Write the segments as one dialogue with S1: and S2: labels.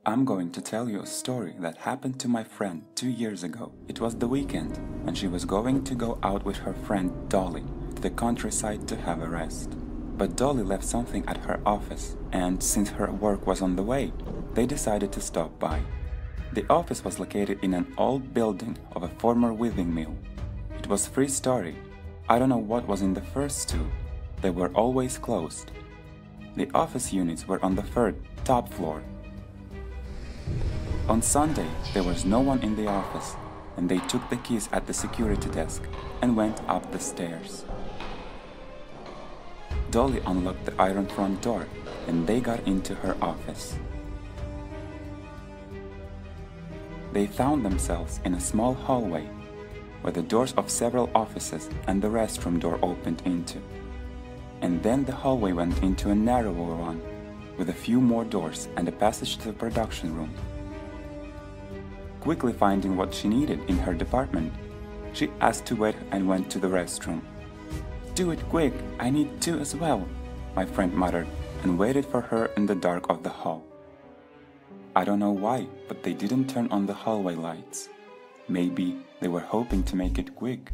S1: I'm going to tell you a story that happened to my friend 2 years ago. It was the weekend, and she was going to go out with her friend Dolly to the countryside to have a rest. But Dolly left something at her office, and since her work was on the way, they decided to stop by. The office was located in an old building of a former weaving mill. It was 3-story. I don't know what was in the first two. They were always closed. The office units were on the third, top floor. On Sunday, there was no one in the office, and they took the keys at the security desk and went up the stairs. Dolly unlocked the iron front door, and they got into her office. They found themselves in a small hallway, where the doors of several offices and the restroom door opened into. And then the hallway went into a narrower one, with a few more doors and a passage to the production room. Quickly finding what she needed in her department, she asked to wait and went to the restroom. "Do it quick, I need to as well," my friend muttered, and waited for her in the dark of the hall. I don't know why, but they didn't turn on the hallway lights. Maybe they were hoping to make it quick,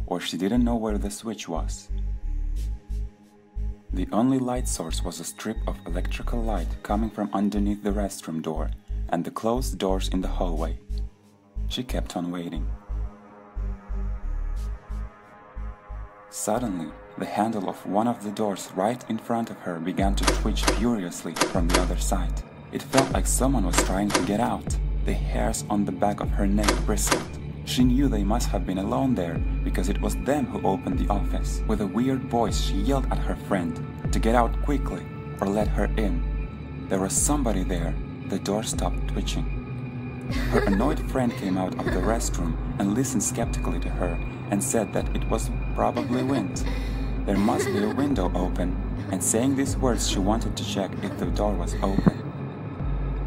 S1: or she didn't know where the switch was. The only light source was a strip of electrical light coming from underneath the restroom door and the closed doors in the hallway. She kept on waiting. Suddenly, the handle of one of the doors right in front of her began to twitch furiously from the other side. It felt like someone was trying to get out. The hairs on the back of her neck bristled. She knew they must have been alone there because it was them who opened the office. With a weird voice, she yelled at her friend to get out quickly or let her in. There was somebody there. The door stopped twitching. Her annoyed friend came out of the restroom and listened skeptically to her and said that it was probably wind. There must be a window open, and saying these words she wanted to check if the door was open.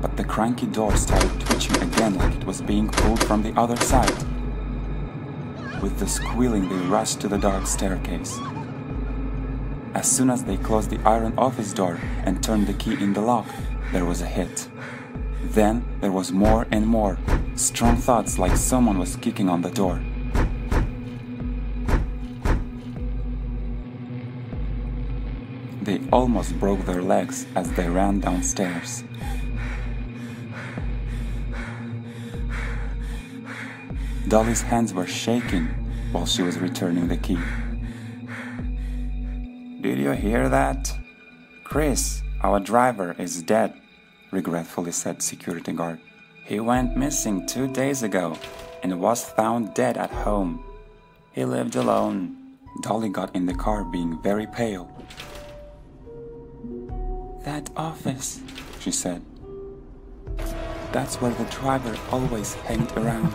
S1: But the cranky door started twitching again like it was being pulled from the other side. With the squealing, they rushed to the dark staircase. As soon as they closed the iron office door and turned the key in the lock, there was a hit. Then there was more and more, strong thuds like someone was kicking on the door. They almost broke their legs as they ran downstairs. Dolly's hands were shaking while she was returning the key. "Did you hear that? Chris, our driver, is dead," regretfully said security guard. "He went missing 2 days ago and was found dead at home. He lived alone." Dolly got in the car being very pale. "That office," she said. "That's where the driver always hanged around."